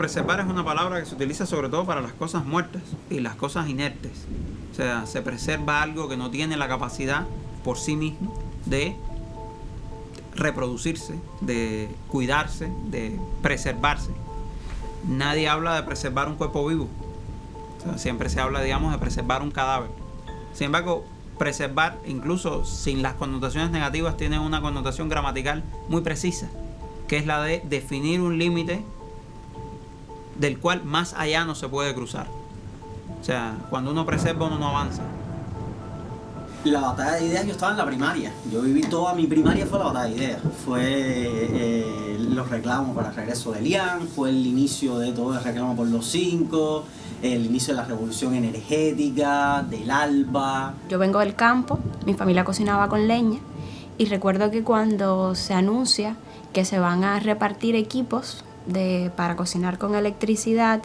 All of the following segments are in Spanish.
preservar es una palabra que se utiliza sobre todo para las cosas muertas y las cosas inertes. O sea, se preserva algo que no tiene la capacidad por sí mismo de reproducirse, de cuidarse, de preservarse. Nadie habla de preservar un cuerpo vivo. O sea, siempre se habla, digamos, de preservar un cadáver. Sin embargo, preservar, incluso sin las connotaciones negativas, tiene una connotación gramatical muy precisa, que es la de definir un límite del cual más allá no se puede cruzar. O sea, cuando uno preserva, uno no avanza. La batalla de ideas, yo estaba en la primaria. Yo viví toda mi primaria, fue la batalla de ideas. Fue los reclamos para el regreso de Elian, fue el inicio de todo el reclamo por los 5, el inicio de la revolución energética, del ALBA. Yo vengo del campo, mi familia cocinaba con leña y recuerdo que cuando se anuncia que se van a repartir equipos para cocinar con electricidad,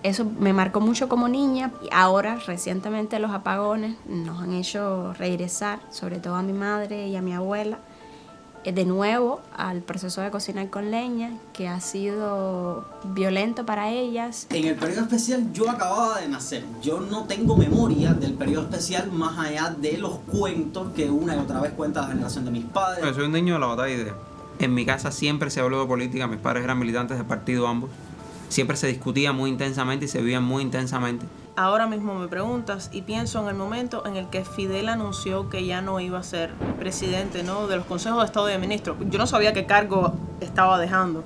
eso me marcó mucho como niña. Ahora, recientemente, los apagones nos han hecho regresar, sobre todo a mi madre y a mi abuela, de nuevo al proceso de cocinar con leña, que ha sido violento para ellas. En el periodo especial yo acababa de nacer. Yo no tengo memoria del periodo especial más allá de los cuentos que una y otra vez cuenta la generación de mis padres. Yo soy un niño de la batalla de ideas. En mi casa siempre se habló de política, mis padres eran militantes de partido ambos. Siempre se discutía muy intensamente y se vivía muy intensamente. Ahora mismo me preguntas y pienso en el momento en el que Fidel anunció que ya no iba a ser presidente, ¿no?, de los consejos de Estado y de ministros. Yo no sabía qué cargo estaba dejando,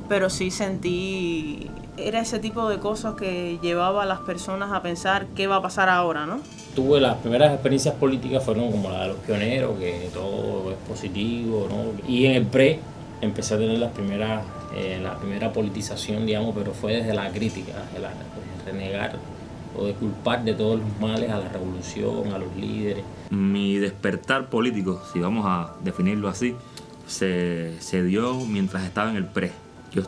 pero sí sentí... Era ese tipo de cosas que llevaba a las personas a pensar qué va a pasar ahora, ¿no? Tuve las primeras experiencias políticas fueron como la de los pioneros, que todo es positivo, ¿no? Y en el pre empecé a tener la primera politización, digamos, pero fue desde la crítica, de renegar o de culpar de todos los males a la revolución, a los líderes. Mi despertar político, si vamos a definirlo así, se dio mientras estaba en el pre.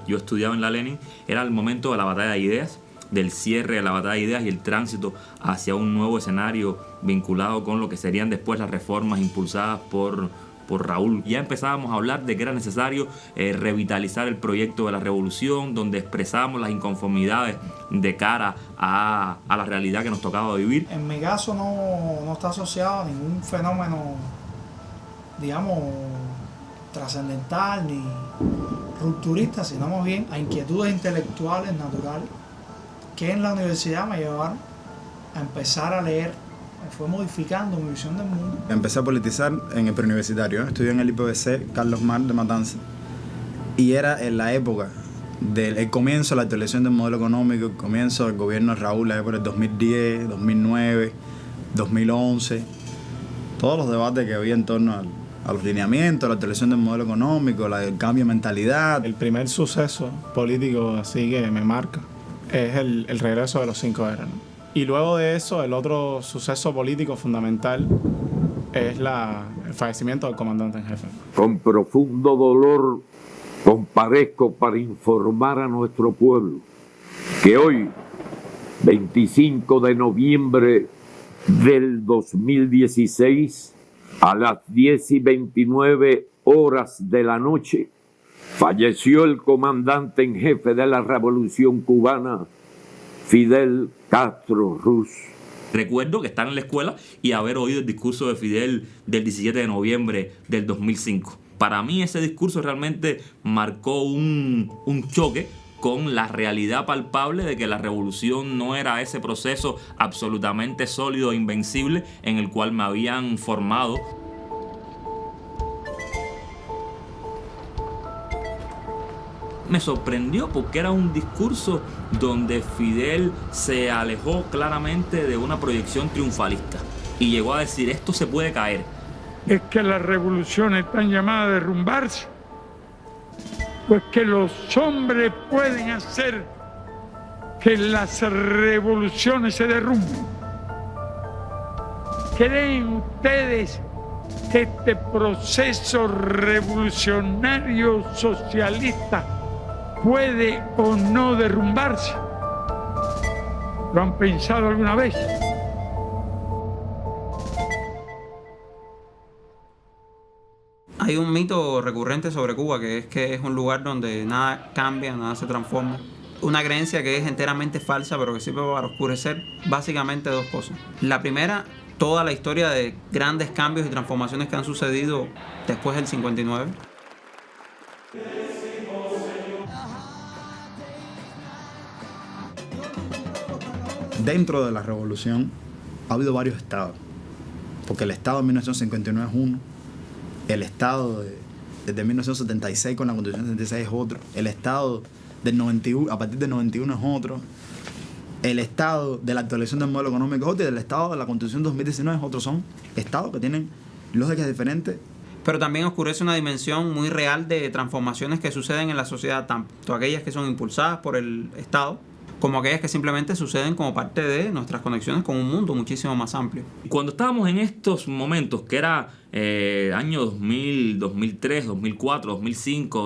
Yo estudiaba en la Lenin, era el momento de la batalla de ideas, del cierre de la batalla de ideas y el tránsito hacia un nuevo escenario vinculado con lo que serían después las reformas impulsadas por Raúl. Ya empezábamos a hablar de que era necesario revitalizar el proyecto de la revolución, donde expresábamos las inconformidades de cara a la realidad que nos tocaba vivir. En mi caso no está asociado a ningún fenómeno, digamos, trascendental ni rupturista, sino más bien a inquietudes intelectuales naturales que en la universidad me llevaron a empezar a leer. Me fue modificando mi visión del mundo. Empecé a politizar en el preuniversitario, estudié en el IPVC Carlos Mar de Matanza, y era en la época del comienzo de la actualización del modelo económico, el comienzo del gobierno de Raúl, la época del 2010, 2009, 2011, todos los debates que había en torno a los lineamientos, la actualización del modelo económico, el cambio de mentalidad. El primer suceso político así que me marca es el regreso de los 5R, ¿no? Y luego de eso, el otro suceso político fundamental es el fallecimiento del comandante en jefe. Con profundo dolor comparezco para informar a nuestro pueblo que hoy, 25 de noviembre del 2016, a las 10:29 de la noche, falleció el comandante en jefe de la Revolución Cubana, Fidel Castro Ruz. Recuerdo que estar en la escuela y haber oído el discurso de Fidel del 17 de noviembre del 2005. Para mí ese discurso realmente marcó un choque con la realidad palpable de que la revolución no era ese proceso absolutamente sólido e invencible en el cual me habían formado. Me sorprendió porque era un discurso donde Fidel se alejó claramente de una proyección triunfalista y llegó a decir: esto se puede caer. ¿Es que las revoluciones están llamadas a derrumbarse? Pues que los hombres pueden hacer que las revoluciones se derrumben. ¿Creen ustedes que este proceso revolucionario socialista puede o no derrumbarse? ¿Lo han pensado alguna vez? Hay un mito recurrente sobre Cuba que es un lugar donde nada cambia, nada se transforma. una creencia que es enteramente falsa, pero que sirve para oscurecer básicamente dos cosas. La primera, toda la historia de grandes cambios y transformaciones que han sucedido después del 59. Dentro de la revolución ha habido varios estados, porque el estado de 1959 es uno, el estado desde 1976 con la Constitución 76 es otro, el estado del 91, a partir del 91 es otro, el estado de la actualización del modelo económico es otro, y el estado de la Constitución 2019 es otro. Son estados que tienen lógicas diferentes. Pero también oscurece una dimensión muy real de transformaciones que suceden en la sociedad, tanto aquellas que son impulsadas por el Estado, como aquellas que simplemente suceden como parte de nuestras conexiones con un mundo muchísimo más amplio. Cuando estábamos en estos momentos, que era año 2000, 2003, 2004, 2005,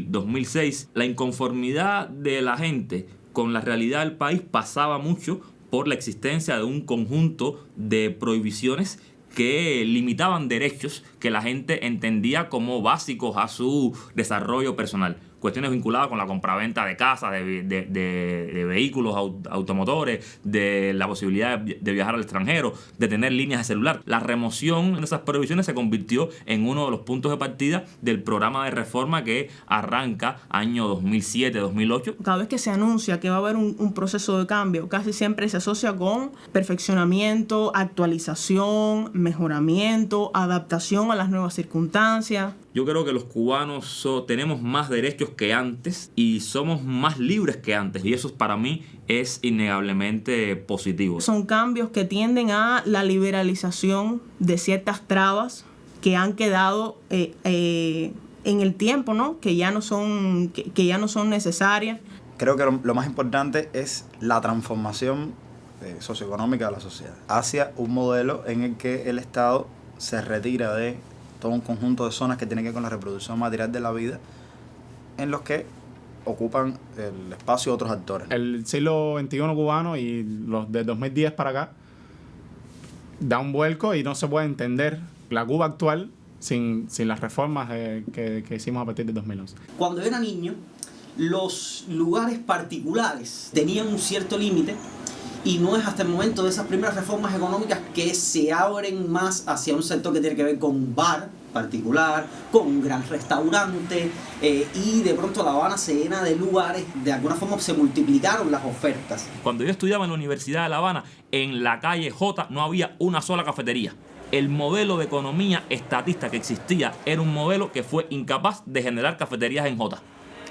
2006, la inconformidad de la gente con la realidad del país pasaba mucho por la existencia de un conjunto de prohibiciones que limitaban derechos que la gente entendía como básicos a su desarrollo personal. Cuestiones vinculadas con la compraventa de casas, de vehículos automotores, de la posibilidad de viajar al extranjero, de tener líneas de celular. La remoción de esas prohibiciones se convirtió en uno de los puntos de partida del programa de reforma que arranca año 2007-2008. Cada vez que se anuncia que va a haber un proceso de cambio, casi siempre se asocia con perfeccionamiento, actualización, mejoramiento, adaptación a las nuevas circunstancias. Yo creo que los cubanos tenemos más derechos que antes y somos más libres que antes, y eso para mí es innegablemente positivo. Son cambios que tienden a la liberalización de ciertas trabas que han quedado en el tiempo, ¿no? Que ya no son necesarias. Creo que lo más importante es la transformación socioeconómica de la sociedad hacia un modelo en el que el Estado se retira de todo un conjunto de zonas que tienen que ver con la reproducción material de la vida, en los que ocupan el espacio otros actores. El siglo XXI cubano y los de 2010 para acá da un vuelco y no se puede entender la Cuba actual sin las reformas que hicimos a partir de 2011. Cuando yo era niño, los lugares particulares tenían un cierto límite, y no es hasta el momento de esas primeras reformas económicas que se abren más hacia un sector que tiene que ver con un bar particular, con un gran restaurante, y de pronto La Habana se llena de lugares, de alguna forma se multiplicaron las ofertas. Cuando yo estudiaba en la Universidad de La Habana, en la calle J no había una sola cafetería. El modelo de economía estatista que existía era un modelo que fue incapaz de generar cafeterías en J.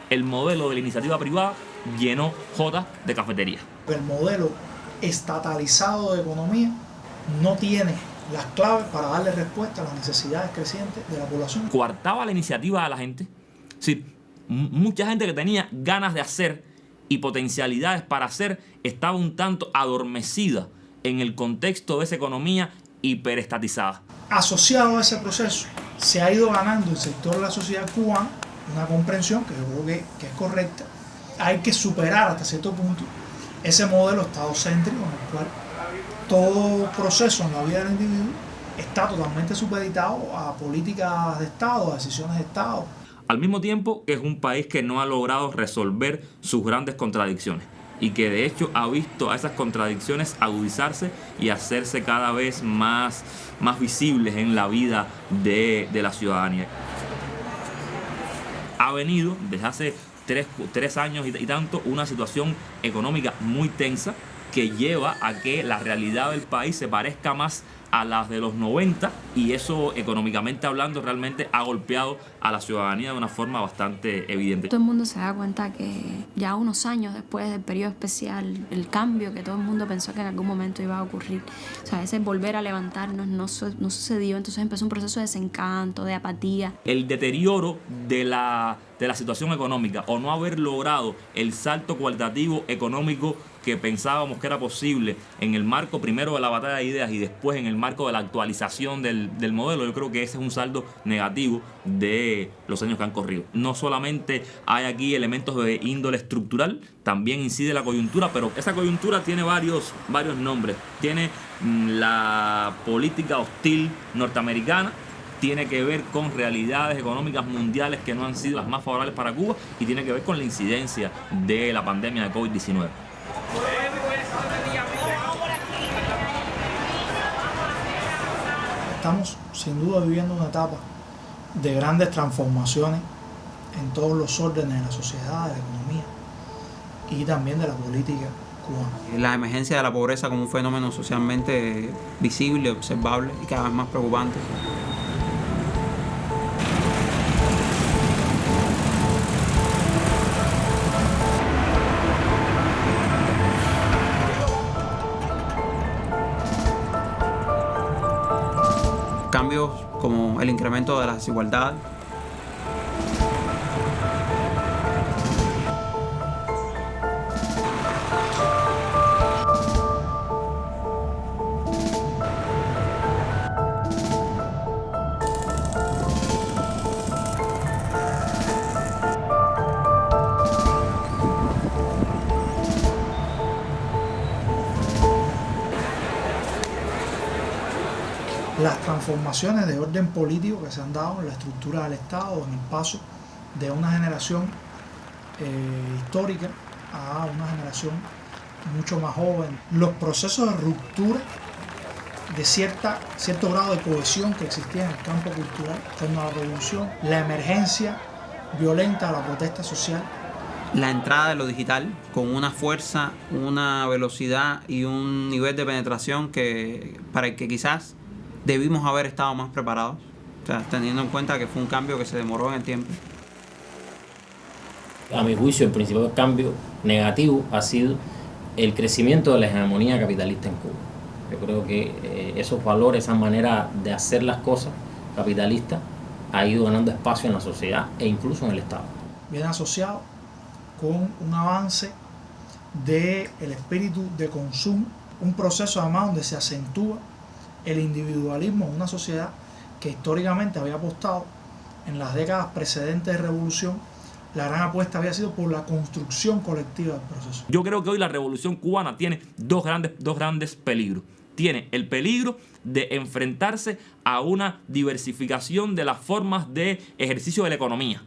El modelo de la iniciativa privada llenó J de cafeterías. El modelo estatalizado de economía no tiene las claves para darle respuesta a las necesidades crecientes de la población. Coartaba la iniciativa a la gente. Sí, mucha gente que tenía ganas de hacer y potencialidades para hacer estaba un tanto adormecida en el contexto de esa economía hiperestatizada. Asociado a ese proceso se ha ido ganando el sector de la sociedad cubana una comprensión que yo creo que es correcta. Hay que superar hasta cierto punto ese modelo estadocéntrico en el cual todo proceso en la vida del individuo está totalmente supeditado a políticas de Estado, a decisiones de Estado. Al mismo tiempo que es un país que no ha logrado resolver sus grandes contradicciones y que de hecho ha visto a esas contradicciones agudizarse y hacerse cada vez más visibles en la vida de la ciudadanía. Ha venido desde hace 3 años y tanto una situación económica muy tensa que lleva a que la realidad del país se parezca más a las de los 90, y eso económicamente hablando realmente ha golpeado a la ciudadanía de una forma bastante evidente. Todo el mundo se da cuenta que ya unos años después del periodo especial, el cambio que todo el mundo pensó que en algún momento iba a ocurrir, o sea, ese volver a levantarnos no sucedió. Entonces empezó un proceso de desencanto, de apatía. El deterioro de la situación económica, o no haber logrado el salto cualitativo económico que pensábamos que era posible en el marco primero de la batalla de ideas y después en el marco de la actualización del modelo, yo creo que ese es un saldo negativo de los años que han corrido. No solamente hay aquí elementos de índole estructural, también incide la coyuntura, pero esa coyuntura tiene varios nombres. Tiene la política hostil norteamericana, tiene que ver con realidades económicas mundiales que no han sido las más favorables para Cuba y tiene que ver con la incidencia de la pandemia de COVID-19. Estamos sin duda viviendo una etapa de grandes transformaciones en todos los órdenes de la sociedad, de la economía y también de la política cubana. La emergencia de la pobreza como un fenómeno socialmente visible, observable y cada vez más preocupante. Cambios como el incremento de las desigualdades. Las transformaciones de orden político que se han dado en la estructura del Estado, en el paso de una generación histórica a una generación mucho más joven. Los procesos de ruptura de cierto grado de cohesión que existía en el campo cultural en torno a la revolución, la emergencia violenta de la protesta social. La entrada de lo digital con una fuerza, una velocidad y un nivel de penetración para el que quizás debimos haber estado más preparados, o sea, teniendo en cuenta que fue un cambio que se demoró en el tiempo. A mi juicio, el principal cambio negativo ha sido el crecimiento de la hegemonía capitalista en Cuba. Yo creo que esos valores, esa manera de hacer las cosas capitalista, ha ido ganando espacio en la sociedad e incluso en el Estado. Viene asociado con un avance del espíritu de consumo, un proceso además donde se acentúa el individualismo en una sociedad que históricamente había apostado en las décadas precedentes de revolución. La gran apuesta había sido por la construcción colectiva del proceso. Yo creo que hoy la revolución cubana tiene dos grandes peligros. Tiene el peligro de enfrentarse a una diversificación de las formas de ejercicio de la economía.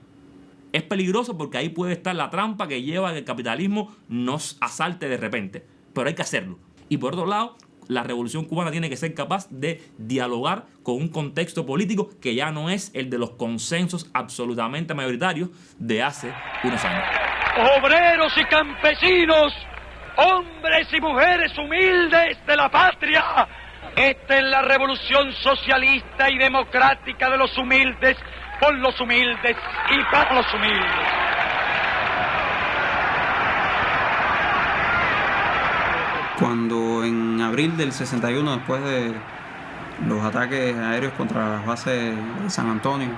Es peligroso porque ahí puede estar la trampa que lleva a que el capitalismo nos asalte de repente. Pero hay que hacerlo. Y por otro lado, la revolución cubana tiene que ser capaz de dialogar con un contexto político que ya no es el de los consensos absolutamente mayoritarios de hace unos años. Obreros y campesinos, hombres y mujeres humildes de la patria, esta es la revolución socialista y democrática de los humildes, por los humildes y para los humildes. Cuando en abril del 61, después de los ataques aéreos contra las bases de San Antonio,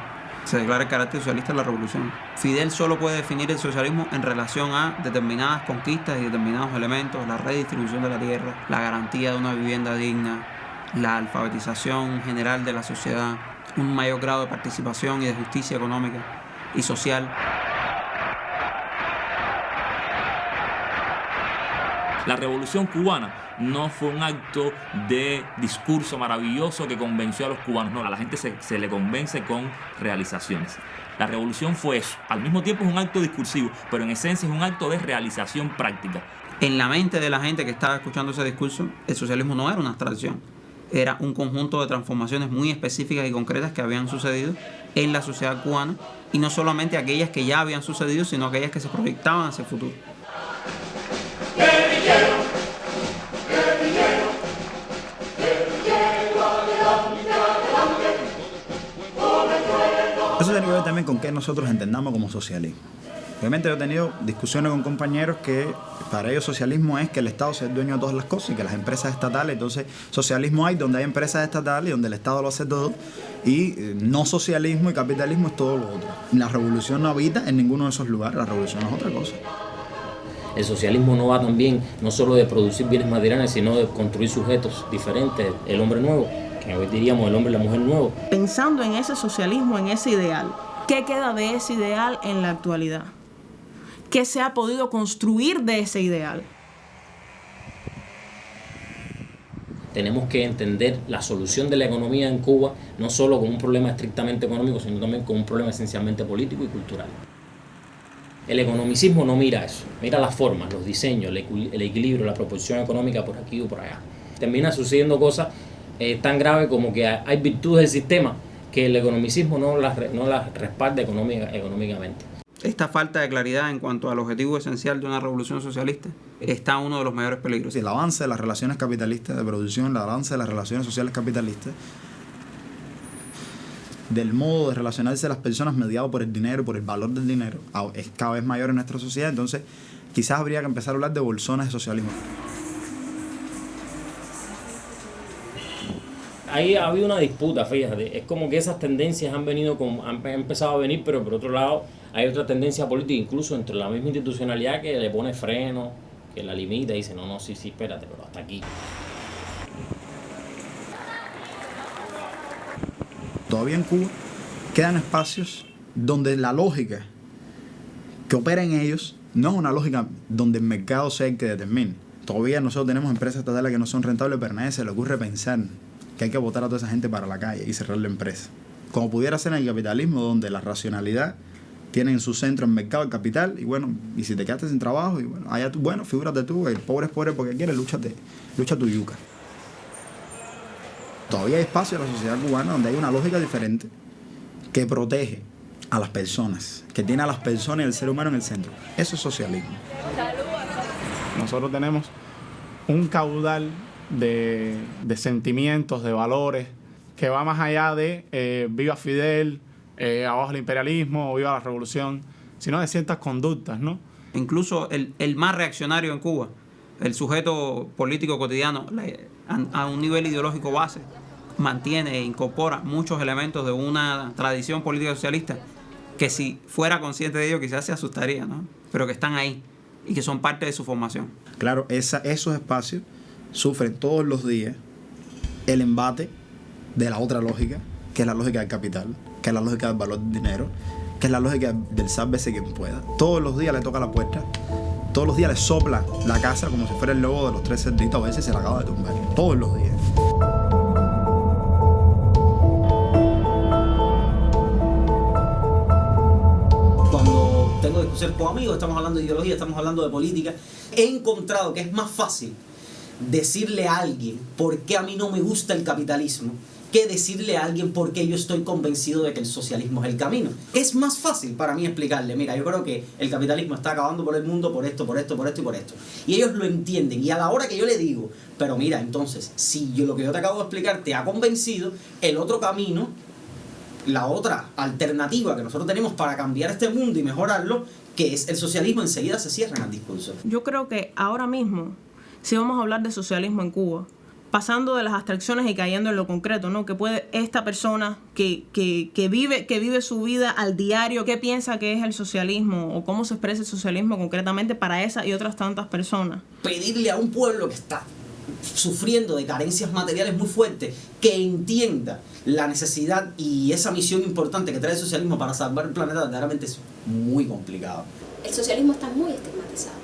se declara el carácter socialista de la revolución. Fidel solo puede definir el socialismo en relación a determinadas conquistas y determinados elementos: la redistribución de la tierra, la garantía de una vivienda digna, la alfabetización general de la sociedad, un mayor grado de participación y de justicia económica y social. La revolución cubana no fue un acto de discurso maravilloso que convenció a los cubanos. No, a la gente se le convence con realizaciones. La revolución fue eso. Al mismo tiempo es un acto discursivo, pero en esencia es un acto de realización práctica. En la mente de la gente que estaba escuchando ese discurso, el socialismo no era una abstracción. Era un conjunto de transformaciones muy específicas y concretas que habían sucedido en la sociedad cubana, y no solamente aquellas que ya habían sucedido, sino aquellas que se proyectaban hacia el futuro. Eso tiene que ver también con qué nosotros entendamos como socialismo. Obviamente yo he tenido discusiones con compañeros que para ellos socialismo es que el Estado sea el dueño de todas las cosas y que las empresas estatales, entonces socialismo hay donde hay empresas estatales y donde el Estado lo hace todo, y no socialismo y capitalismo es todo lo otro. La revolución no habita en ninguno de esos lugares, la revolución es otra cosa. El socialismo no va también, no solo de producir bienes materiales, sino de construir sujetos diferentes, el hombre nuevo, que hoy diríamos el hombre y la mujer nuevo. Pensando en ese socialismo, en ese ideal, ¿qué queda de ese ideal en la actualidad? ¿Qué se ha podido construir de ese ideal? tenemos que entender la solución de la economía en Cuba no solo como un problema estrictamente económico, sino también como un problema esencialmente político y cultural. El economicismo no mira eso, mira las formas, los diseños, el equilibrio, la proporción económica por aquí o por allá. Termina sucediendo cosas tan graves como que hay virtudes del sistema que el economicismo no las respalda económicamente. Esta falta de claridad en cuanto al objetivo esencial de una revolución socialista está uno de los mayores peligros. El avance de las relaciones capitalistas de producción, el avance de las relaciones sociales capitalistas, del modo de relacionarse de las personas mediado por el dinero, por el valor del dinero, es cada vez mayor en nuestra sociedad. Entonces, quizás habría que empezar a hablar de bolsones de socialismo. Ahí ha habido una disputa, fíjate, es como que esas tendencias han empezado a venir, pero por otro lado hay otra tendencia política, incluso entre la misma institucionalidad, que le pone freno, que la limita y dice, no, sí, espérate, pero hasta aquí. Todavía en Cuba quedan espacios donde la lógica que opera en ellos no es una lógica donde el mercado sea el que determine. Todavía nosotros tenemos empresas estatales que no son rentables, pero a nadie se le ocurre pensar que hay que botar a toda esa gente para la calle y cerrar la empresa. Como pudiera ser en el capitalismo, donde la racionalidad tiene en su centro el mercado, el capital, y si te quedaste sin trabajo, y allá tú, figúrate tú, el pobre es pobre porque quiere, lucha tu yuca. Todavía hay espacio en la sociedad cubana donde hay una lógica diferente que protege a las personas, que tiene a las personas y al ser humano en el centro. Eso es socialismo. Nosotros tenemos un caudal de sentimientos, de valores, que va más allá de viva Fidel, abajo el imperialismo, viva la revolución, sino de ciertas conductas, ¿no? Incluso el más reaccionario en Cuba, el sujeto político cotidiano, a un nivel ideológico base, mantiene e incorpora muchos elementos de una tradición política socialista que si fuera consciente de ello quizás se asustaría, ¿no? Pero que están ahí y que son parte de su formación. Claro, esos espacios sufren todos los días el embate de la otra lógica, que es la lógica del capital, que es la lógica del valor del dinero, que es la lógica del sálvese quien pueda. Todos los días le toca la puerta, todos los días le sopla la casa como si fuera el lobo de los 3 cerditos, a veces se la acaba de tumbar, todos los días. Cuando tengo discusiones con amigos, estamos hablando de ideología, estamos hablando de política, he encontrado que es más fácil decirle a alguien por qué a mí no me gusta el capitalismo que decirle a alguien por qué yo estoy convencido de que el socialismo es el camino. Es más fácil para mí explicarle, mira, yo creo que el capitalismo está acabando por el mundo por esto, por esto, por esto y por esto. Y ellos lo entienden. Y a la hora que yo le digo, pero mira, entonces, si lo que yo te acabo de explicar te ha convencido, el otro camino, la otra alternativa que nosotros tenemos para cambiar este mundo y mejorarlo, que es el socialismo, enseguida se cierran al discurso. Yo creo que ahora mismo, si vamos a hablar de socialismo en Cuba, pasando de las abstracciones y cayendo en lo concreto, ¿no? Que puede esta persona que vive su vida al diario, ¿qué piensa que es el socialismo o cómo se expresa el socialismo concretamente para esa y otras tantas personas? Pedirle a un pueblo que está sufriendo de carencias materiales muy fuertes que entienda la necesidad y esa misión importante que trae el socialismo para salvar el planeta, verdaderamente es muy complicado. El socialismo está muy estigmatizado.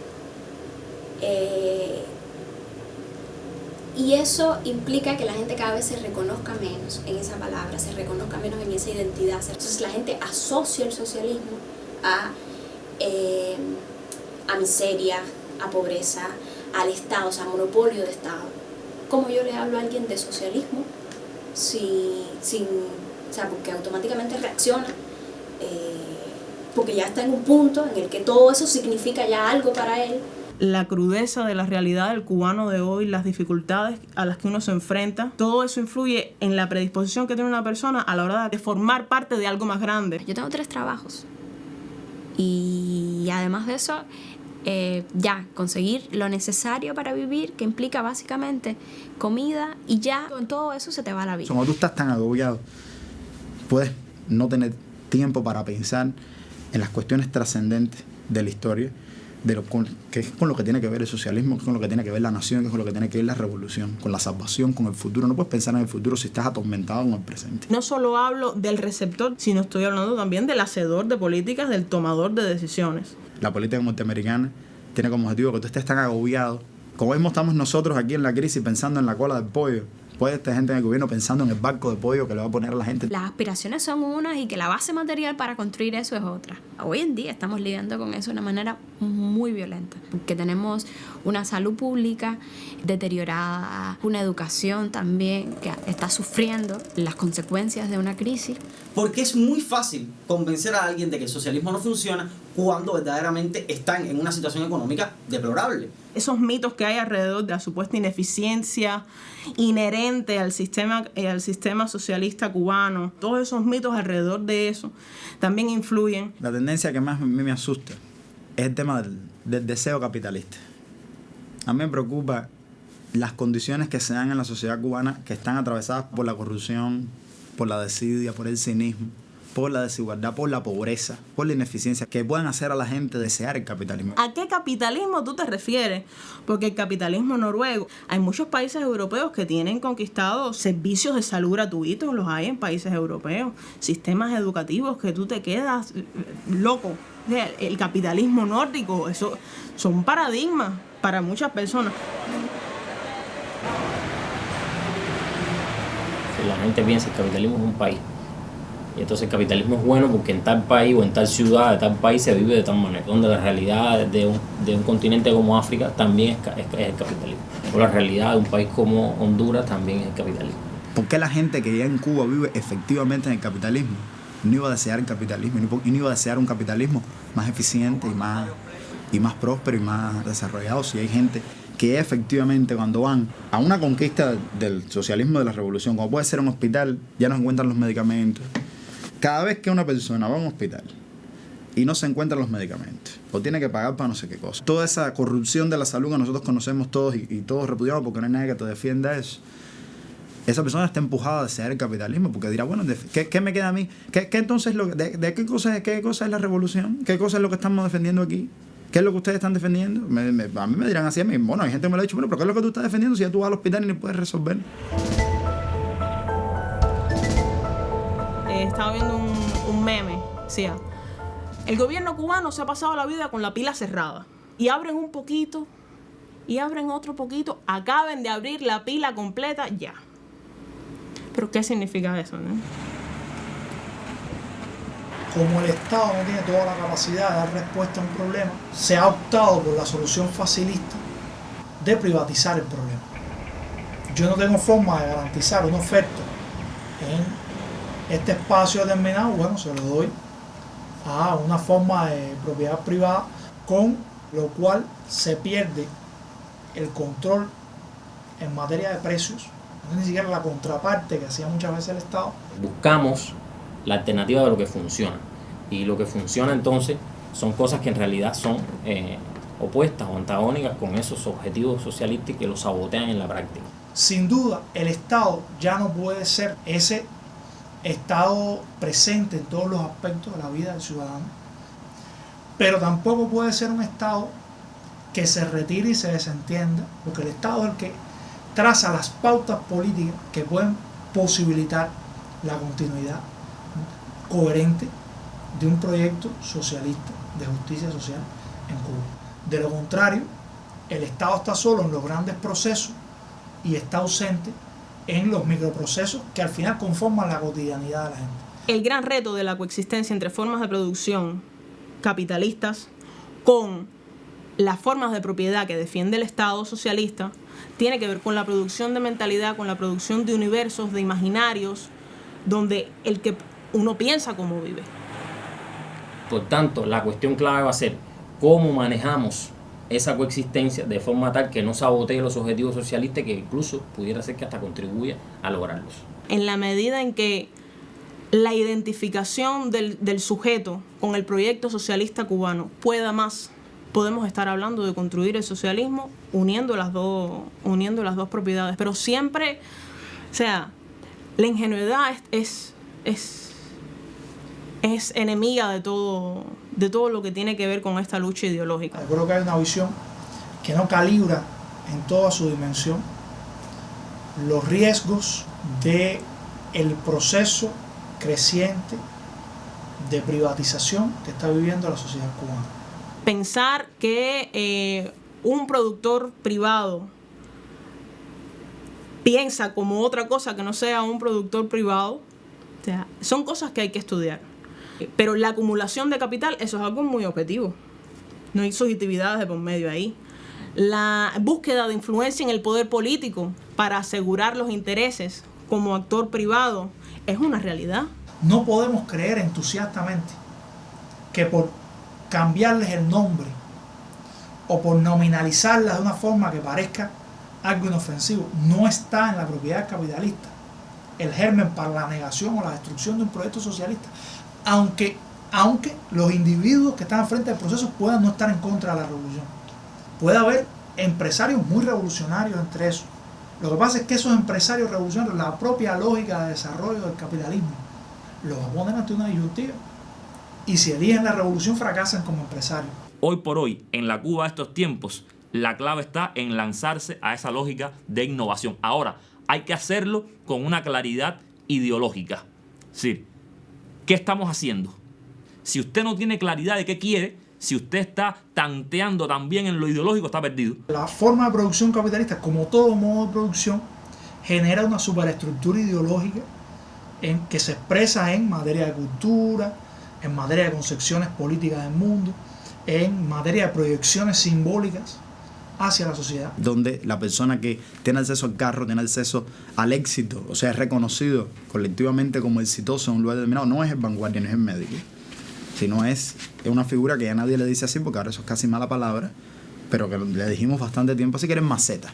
Y eso implica que la gente cada vez se reconozca menos en esa palabra, se reconozca menos en esa identidad. Entonces la gente asocia el socialismo a miseria, a pobreza, al Estado, o sea, monopolio de Estado. ¿Cómo yo le hablo a alguien de socialismo? O sea, porque automáticamente reacciona, porque ya está en un punto en el que todo eso significa ya algo para él. La crudeza de la realidad del cubano de hoy, las dificultades a las que uno se enfrenta, todo eso influye en la predisposición que tiene una persona a la hora de formar parte de algo más grande. Yo tengo 3 trabajos y además de eso, ya conseguir lo necesario para vivir, que implica básicamente comida, y ya con todo eso se te va la vida. Cuando tú estás tan agobiado, puedes no tener tiempo para pensar en las cuestiones trascendentes de la historia, que es con lo que tiene que ver el socialismo, que es con lo que tiene que ver la nación, que es con lo que tiene que ver la revolución, con la salvación, con el futuro. No puedes pensar en el futuro si estás atormentado con el presente. No solo hablo del receptor, sino estoy hablando también del hacedor de políticas, del tomador de decisiones. La política norteamericana tiene como objetivo que tú estés tan agobiado Como mismo estamos nosotros aquí en la crisis pensando en la cola del pollo, puede esta gente en el gobierno pensando en el barco de pollo que le va a poner a la gente. Las aspiraciones son unas y que la base material para construir eso es otra. Hoy en día estamos lidiando con eso de una manera muy violenta, porque tenemos una salud pública deteriorada, una educación también que está sufriendo las consecuencias de una crisis. Porque es muy fácil convencer a alguien de que el socialismo no funciona cuando verdaderamente están en una situación económica deplorable. Esos mitos que hay alrededor de la supuesta ineficiencia inherente al sistema socialista cubano, todos esos mitos alrededor de eso también influyen. La tendencia que más a mí me asusta es el tema del deseo capitalista. A mí me preocupa las condiciones que se dan en la sociedad cubana, que están atravesadas por la corrupción, por la desidia, por el cinismo, por la desigualdad, por la pobreza, por la ineficiencia, que puedan hacer a la gente desear el capitalismo. ¿A qué capitalismo tú te refieres? Porque el capitalismo noruego, hay muchos países europeos que tienen conquistados servicios de salud gratuitos, los hay en países europeos, sistemas educativos que tú te quedas loco. O sea, el capitalismo nórdico, eso son paradigmas para muchas personas. La gente piensa que el capitalismo es un país. Y entonces el capitalismo es bueno porque en tal país o en tal ciudad, de tal país se vive de tal manera. Donde la realidad de un continente como África también es el capitalismo. O la realidad de un país como Honduras también es el capitalismo. ¿Por qué la gente que ya en Cuba vive efectivamente en el capitalismo no iba a desear el capitalismo y no iba a desear un capitalismo más eficiente y más próspero y más desarrollado? Si hay gente que efectivamente cuando van a una conquista del socialismo de la revolución, como puede ser un hospital, ya no encuentran los medicamentos. Cada vez que una persona va a un hospital y no se encuentran los medicamentos, o tiene que pagar para no sé qué cosa, toda esa corrupción de la salud que nosotros conocemos todos y todos repudiamos porque no hay nadie que te defienda eso, esa persona está empujada a desear el capitalismo porque dirá, bueno, ¿qué me queda a mí? ¿Qué entonces de qué cosa es la revolución? ¿Qué cosa es lo que estamos defendiendo aquí? ¿Qué es lo que ustedes están defendiendo? A mí me dirán así a mí. Bueno, hay gente que me lo ha dicho, bueno, pero ¿qué es lo que tú estás defendiendo si ya tú vas al hospital y no puedes resolver? Estaba viendo un meme, decía, el gobierno cubano se ha pasado la vida con la pila cerrada. Y abren un poquito, y abren otro poquito, acaben de abrir la pila completa ya. ¿Pero qué significa eso, no? Como el Estado no tiene toda la capacidad de dar respuesta a un problema, se ha optado por la solución facilista de privatizar el problema. Yo no tengo forma de garantizar una oferta en este espacio determinado, bueno, se lo doy a una forma de propiedad privada, con lo cual se pierde el control en materia de precios, no es ni siquiera la contraparte que hacía muchas veces el Estado. Buscamos la alternativa de lo que funciona. Y lo que funciona entonces son cosas que en realidad son opuestas o antagónicas con esos objetivos socialistas que los sabotean en la práctica. Sin duda, el Estado ya no puede ser ese Estado presente en todos los aspectos de la vida del ciudadano, pero tampoco puede ser un Estado que se retire y se desentienda, porque el Estado es el que traza las pautas políticas que pueden posibilitar la continuidad coherente de un proyecto socialista de justicia social en Cuba. De lo contrario, el Estado está solo en los grandes procesos y está ausente en los microprocesos que al final conforman la cotidianidad de la gente. El gran reto de la coexistencia entre formas de producción capitalistas con las formas de propiedad que defiende el Estado socialista tiene que ver con la producción de mentalidad, con la producción de universos, de imaginarios, donde el que uno piensa cómo vive. Por tanto, la cuestión clave va a ser cómo manejamos esa coexistencia de forma tal que no sabotee los objetivos socialistas, que incluso pudiera ser que hasta contribuya a lograrlos. En la medida en que la identificación del sujeto con el proyecto socialista cubano pueda más, podemos estar hablando de construir el socialismo uniendo las dos propiedades. Pero siempre, o sea, la ingenuidad es enemiga de todo lo que tiene que ver con esta lucha ideológica. Yo creo que hay una visión que no calibra en toda su dimensión los riesgos del proceso creciente de privatización que está viviendo la sociedad cubana. Pensar que un productor privado piensa como otra cosa que no sea un productor privado, o sea, son cosas que hay que estudiar. Pero la acumulación de capital, eso es algo muy objetivo. No hay subjetividades de por medio ahí. La búsqueda de influencia en el poder político para asegurar los intereses como actor privado es una realidad. No podemos creer entusiastamente que por cambiarles el nombre o por nominalizarlas de una forma que parezca algo inofensivo, no está en la propiedad capitalista el germen para la negación o la destrucción de un proyecto socialista, aunque los individuos que están al frente del proceso puedan no estar en contra de la revolución. Puede haber empresarios muy revolucionarios entre esos. Lo que pasa es que esos empresarios revolucionarios, la propia lógica de desarrollo del capitalismo, los ponen ante una disyuntiva. Y si eligen la revolución, fracasan como empresarios. Hoy por hoy, en la Cuba de estos tiempos, la clave está en lanzarse a esa lógica de innovación. Ahora, hay que hacerlo con una claridad ideológica. Es decir, ¿qué estamos haciendo? Si usted no tiene claridad de qué quiere, si usted está tanteando también en lo ideológico, está perdido. La forma de producción capitalista, como todo modo de producción, genera una superestructura ideológica que se expresa en materia de cultura, en materia de concepciones políticas del mundo, en materia de proyecciones simbólicas hacia la sociedad. Donde la persona que tiene acceso al carro, tiene acceso al éxito, o sea, es reconocido colectivamente como exitoso en un lugar determinado, no es el vanguardia, no es el médico, sino es una figura que ya nadie le dice así, porque ahora eso es casi mala palabra, pero que le dijimos bastante tiempo, así que eres maceta.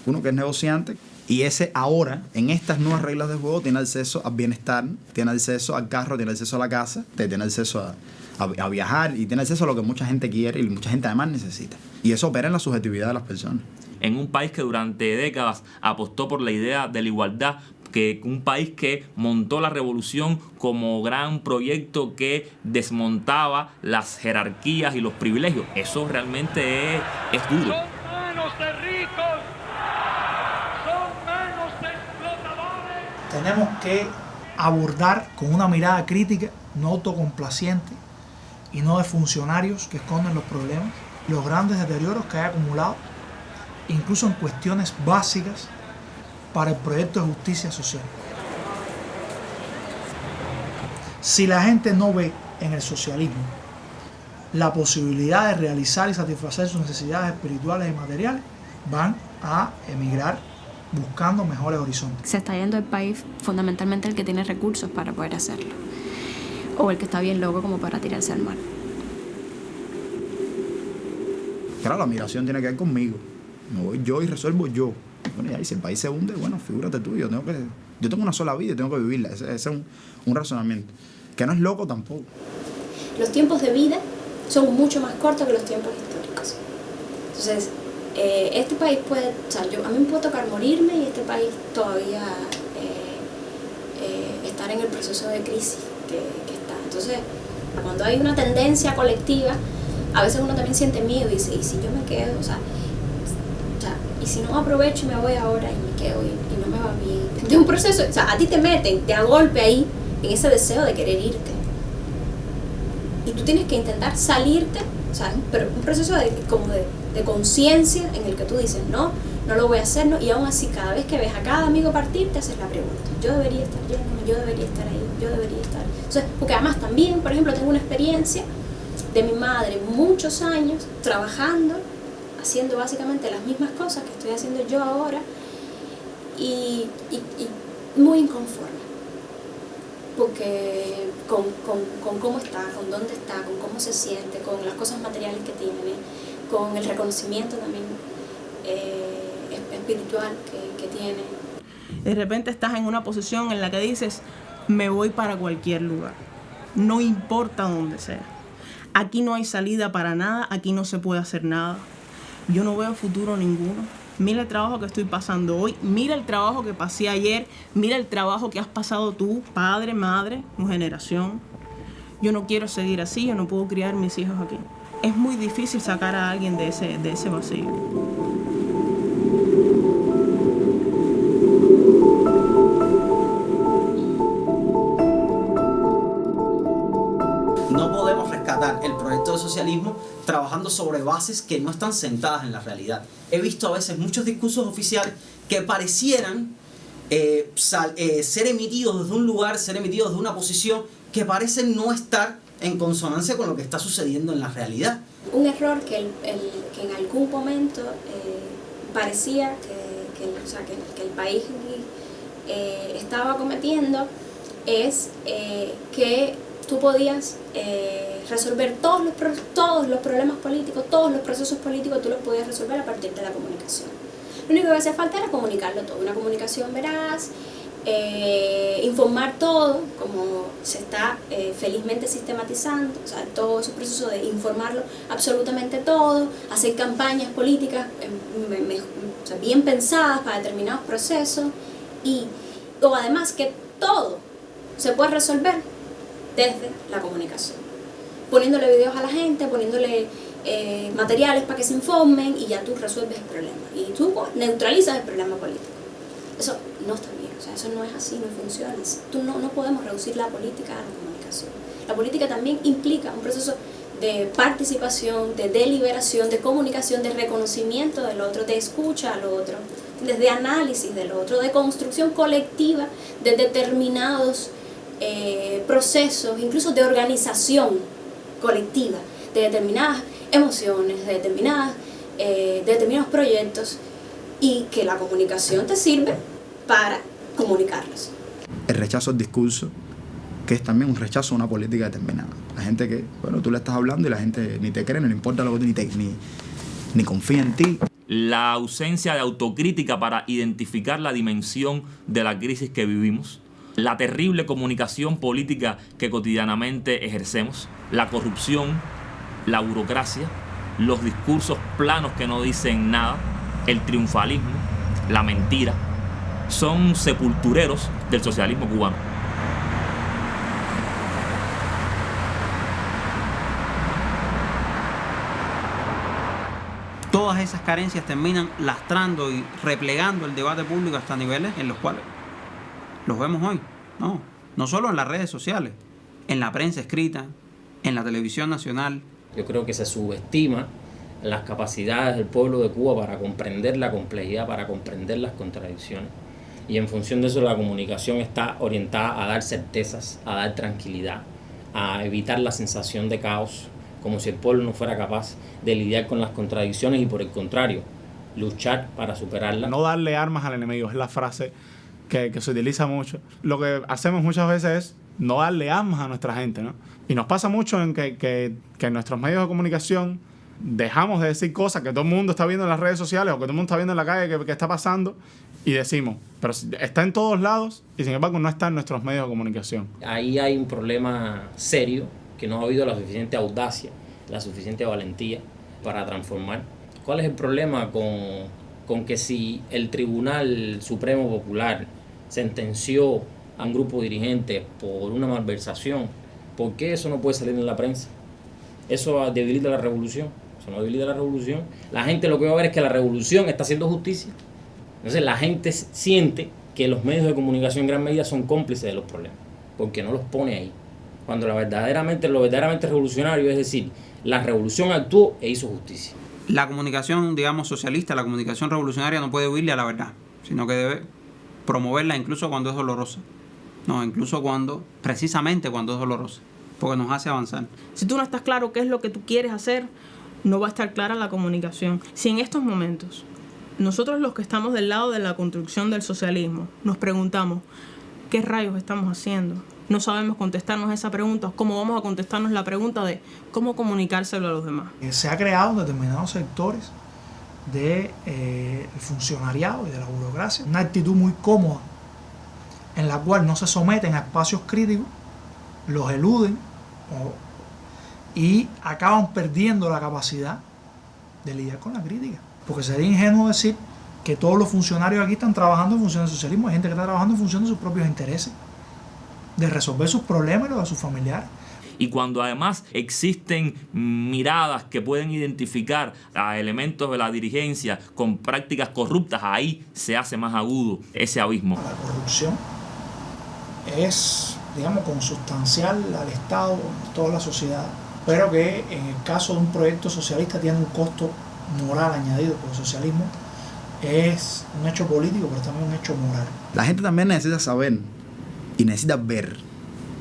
Uno que es negociante, y ese ahora, en estas nuevas reglas de juego, tiene acceso al bienestar, tiene acceso al carro, tiene acceso a la casa, tiene acceso a viajar, y tiene acceso a lo que mucha gente quiere y mucha gente además necesita. Y eso opera en la subjetividad de las personas. En un país que durante décadas apostó por la idea de la igualdad, que un país que montó la revolución como gran proyecto que desmontaba las jerarquías y los privilegios, eso realmente es duro. Son manos de ricos, son manos de explotadores. Tenemos que abordar con una mirada crítica, no autocomplaciente y no de funcionarios que esconden los problemas, los grandes deterioros que hay acumulado, incluso en cuestiones básicas para el proyecto de justicia social. Si la gente no ve en el socialismo la posibilidad de realizar y satisfacer sus necesidades espirituales y materiales, van a emigrar buscando mejores horizontes. Se está yendo el país fundamentalmente el que tiene recursos para poder hacerlo, o el que está bien loco como para tirarse al mar. Claro, la migración tiene que ver conmigo. Me voy yo y resuelvo yo. Bueno, y ahí si el país se hunde, bueno, figúrate tú, yo tengo una sola vida y tengo que vivirla. Ese es un razonamiento. Que no es loco tampoco. Los tiempos de vida son mucho más cortos que los tiempos históricos. Entonces, este país puede, o sea, a mí me puede tocar morirme y este país todavía estar en el proceso de crisis que está. Entonces, cuando hay una tendencia colectiva, a veces uno también siente miedo y dice, ¿y si yo me quedo? O sea, y si no aprovecho y me voy ahora y me quedo y no me va bien. De un proceso, o sea, a ti te meten de a golpe ahí en ese deseo de querer irte. Y tú tienes que intentar salirte, o sea, pero un proceso de conciencia en el que tú dices, no lo voy a hacer, no, y aún así cada vez que ves a cada amigo partir te haces la pregunta, yo debería estar yendo, yo debería estar ahí, yo debería estar. Entonces, porque además también, por ejemplo, tengo una experiencia de mi madre, muchos años trabajando, haciendo básicamente las mismas cosas que estoy haciendo yo ahora y muy inconforme. Porque con cómo está, con dónde está, con cómo se siente, con las cosas materiales que tiene, con el reconocimiento también espiritual que tiene. De repente estás en una posición en la que dices, me voy para cualquier lugar, no importa dónde sea. Aquí no hay salida para nada, aquí no se puede hacer nada. Yo no veo futuro ninguno. Mira el trabajo que estoy pasando hoy, mira el trabajo que pasé ayer, mira el trabajo que has pasado tú, padre, madre, tu generación. Yo no quiero seguir así, yo no puedo criar mis hijos aquí. Es muy difícil sacar a alguien de ese vacío. No podemos rescatar rescatar el proyecto de socialismo trabajando sobre bases que no están sentadas en la realidad. He visto a veces muchos discursos oficiales que parecieran ser emitidos desde un lugar, ser emitidos desde una posición que parecen no estar en consonancia con lo que está sucediendo en la realidad. Un error que en algún momento parecía que el país estaba cometiendo es que tú podías resolver todos los problemas políticos, todos los procesos políticos, tú los podías resolver a partir de la comunicación. Lo único que hacía falta era comunicarlo todo, una comunicación veraz, informar todo, como se está felizmente sistematizando, o sea, todo ese proceso de informarlo absolutamente todo, hacer campañas políticas o sea, bien pensadas para determinados procesos, o además que todo se puede resolver desde la comunicación, poniéndole videos a la gente, poniéndole materiales para que se informen, y ya tú resuelves el problema y tú neutralizas el problema político. Eso no está bien, o sea, eso no es así, no funciona así. No podemos reducir la política a la comunicación. La política también implica un proceso de participación, de deliberación, de comunicación, de reconocimiento del otro, de escucha al otro, de análisis del otro, de construcción colectiva de determinados procesos, incluso de organización colectiva, de determinadas emociones, de determinados proyectos, y que la comunicación te sirve para comunicarlos. El rechazo al discurso, que es también un rechazo a una política determinada. La gente que, bueno, tú le estás hablando y la gente ni te cree, no le importa lo que tú, ni confía en ti. La ausencia de autocrítica para identificar la dimensión de la crisis que vivimos, la terrible comunicación política que cotidianamente ejercemos, la corrupción, la burocracia, los discursos planos que no dicen nada, el triunfalismo, la mentira, son sepultureros del socialismo cubano. Todas esas carencias terminan lastrando y replegando el debate público hasta niveles en los cuales los vemos hoy. No solo en las redes sociales, en la prensa escrita, en la televisión nacional. Yo creo que se subestima las capacidades del pueblo de Cuba para comprender la complejidad, para comprender las contradicciones. Y en función de eso la comunicación está orientada a dar certezas, a dar tranquilidad, a evitar la sensación de caos, como si el pueblo no fuera capaz de lidiar con las contradicciones y, por el contrario, luchar para superarlas. No darle armas al enemigo es la frase que se utiliza mucho. Lo que hacemos muchas veces es no darle armas a nuestra gente, ¿no? Y nos pasa mucho en que en nuestros medios de comunicación dejamos de decir cosas que todo el mundo está viendo en las redes sociales o que todo el mundo está viendo en la calle que está pasando, y decimos, pero está en todos lados, y sin embargo no está en nuestros medios de comunicación. Ahí hay un problema serio, que no ha habido la suficiente audacia, la suficiente valentía para transformar. ¿Cuál es el problema con que si el Tribunal Supremo Popular sentenció a un grupo dirigente por una malversación, por qué eso no puede salir en la prensa? Eso debilita la revolución. Eso no debilita la revolución. La gente lo que va a ver es que la revolución está haciendo justicia. Entonces la gente siente que los medios de comunicación en gran medida son cómplices de los problemas, porque no los pone ahí. Cuando lo verdaderamente revolucionario es decir, la revolución actuó e hizo justicia. La comunicación, digamos, socialista, la comunicación revolucionaria no puede huirle a la verdad, sino que debe promoverla incluso cuando es dolorosa. Precisamente cuando es dolorosa, porque nos hace avanzar. Si tú no estás claro qué es lo que tú quieres hacer, no va a estar clara la comunicación. Si en estos momentos nosotros, los que estamos del lado de la construcción del socialismo, nos preguntamos ¿qué rayos estamos haciendo? No sabemos contestarnos esa pregunta. ¿Cómo vamos a contestarnos la pregunta de cómo comunicárselo a los demás? Se ha creado en determinados sectores del funcionariado y de la burocracia una actitud muy cómoda en la cual no se someten a espacios críticos, los eluden y acaban perdiendo la capacidad de lidiar con la crítica. Porque sería ingenuo decir que todos los funcionarios aquí están trabajando en función del socialismo. Hay gente que está trabajando en función de sus propios intereses, de resolver sus problemas y los de sus familiares. Y cuando además existen miradas que pueden identificar a elementos de la dirigencia con prácticas corruptas, ahí se hace más agudo ese abismo. La corrupción es, digamos, consustancial al Estado, a toda la sociedad. pero que en el caso de un proyecto socialista tiene un costo moral añadido, porque el socialismo es un hecho político, pero también un hecho moral. La gente también necesita saber y necesita ver,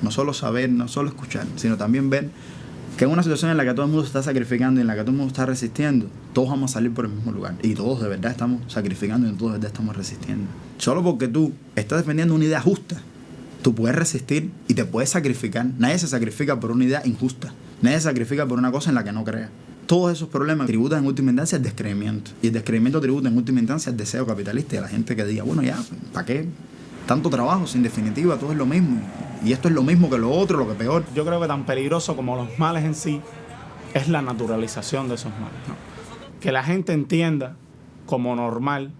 no solo saber, no solo escuchar, sino también ver que en una situación en la que todo el mundo se está sacrificando y en la que todo el mundo está resistiendo, todos vamos a salir por el mismo lugar y todos de verdad estamos sacrificando y todos de verdad estamos resistiendo. Solo porque tú estás defendiendo una idea justa, tú puedes resistir y te puedes sacrificar. Nadie se sacrifica por una idea injusta, nadie se sacrifica por una cosa en la que no crea. Todos esos problemas tributan en última instancia al descreimiento, y el descreimiento tributa en última instancia al deseo capitalista y a la gente que diga, bueno, ya, ¿para qué tanto trabajo? Si en definitiva todo es lo mismo y esto es lo mismo que lo otro, lo que peor. Yo creo que tan peligroso como los males en sí es la naturalización de esos males, ¿no? Que la gente entienda como normal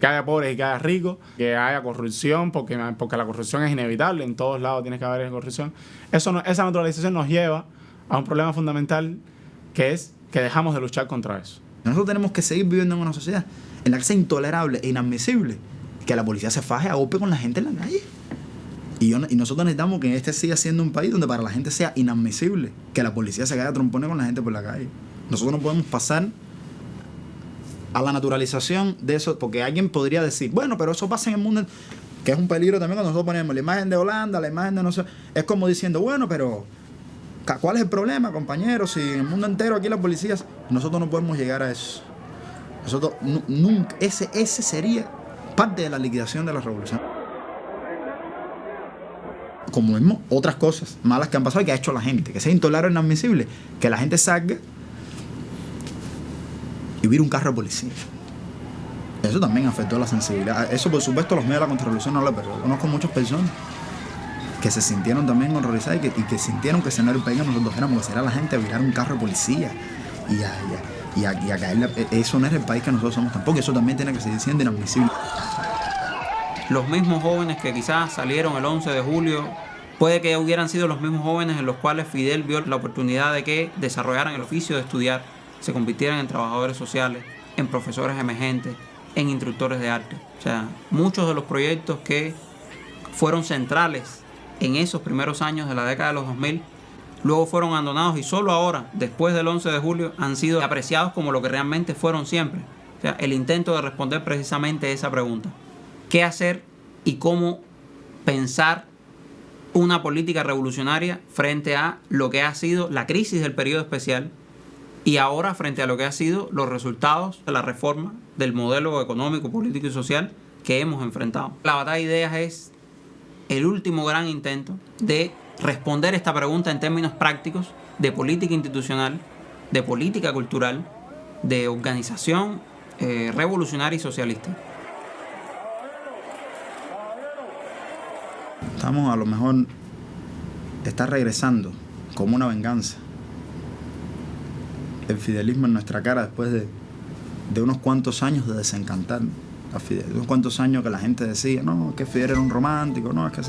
que haya pobres y que haya ricos, que haya corrupción, porque la corrupción es inevitable, en todos lados tiene que haber corrupción. Esa naturalización nos lleva a un problema fundamental, que es que dejamos de luchar contra eso. Nosotros tenemos que seguir viviendo en una sociedad en la que sea intolerable e inadmisible que la policía se faje a golpe con la gente en la calle. Y nosotros necesitamos que este siga siendo un país donde para la gente sea inadmisible que la policía se caiga a trompones con la gente por la calle. Nosotros no podemos pasar a la naturalización de eso, porque alguien podría decir, bueno, pero eso pasa en el mundo, que es un peligro también cuando nosotros ponemos la imagen de Holanda, la imagen de no sé, es como diciendo, bueno, pero ¿cuál es el problema, compañeros? Si en el mundo entero aquí las policías, nosotros no podemos llegar a eso. Nosotros nunca, ese sería parte de la liquidación de la revolución. Como mismo otras cosas malas que han pasado y que ha hecho la gente, que sea intolerable e inadmisible, que la gente salga y hubiera un carro de policía. Eso también afectó la sensibilidad. Eso, por supuesto, los medios de la contrarrevolución no lo perdonan. Conozco muchas personas que se sintieron también horrorizadas y que sintieron que ese no era el país que nosotros éramos, que será la gente a virar un carro de policía y a caerle. Eso no es el país que nosotros somos tampoco. Eso también tiene que seguir siendo inadmisible. Los mismos jóvenes que quizás salieron el 11 de julio, puede que hubieran sido los mismos jóvenes en los cuales Fidel vio la oportunidad de que desarrollaran el oficio de estudiar, se convirtieran en trabajadores sociales, en profesores emergentes, en instructores de arte. O sea, muchos de los proyectos que fueron centrales en esos primeros años de la década de los 2000, luego fueron abandonados y solo ahora, después del 11 de julio, han sido apreciados como lo que realmente fueron siempre. O sea, el intento de responder precisamente esa pregunta. ¿Qué hacer y cómo pensar una política revolucionaria frente a lo que ha sido la crisis del periodo especial y ahora frente a lo que ha sido los resultados de la reforma del modelo económico, político y social que hemos enfrentado? La batalla de ideas es el último gran intento de responder esta pregunta en términos prácticos de política institucional, de política cultural, de organización revolucionaria y socialista. Estamos a lo mejor, está regresando como una venganza el fidelismo en nuestra cara después de unos cuantos años de desencantar a Fidel, de unos cuantos años que la gente decía, no, que Fidel era un romántico, no, es que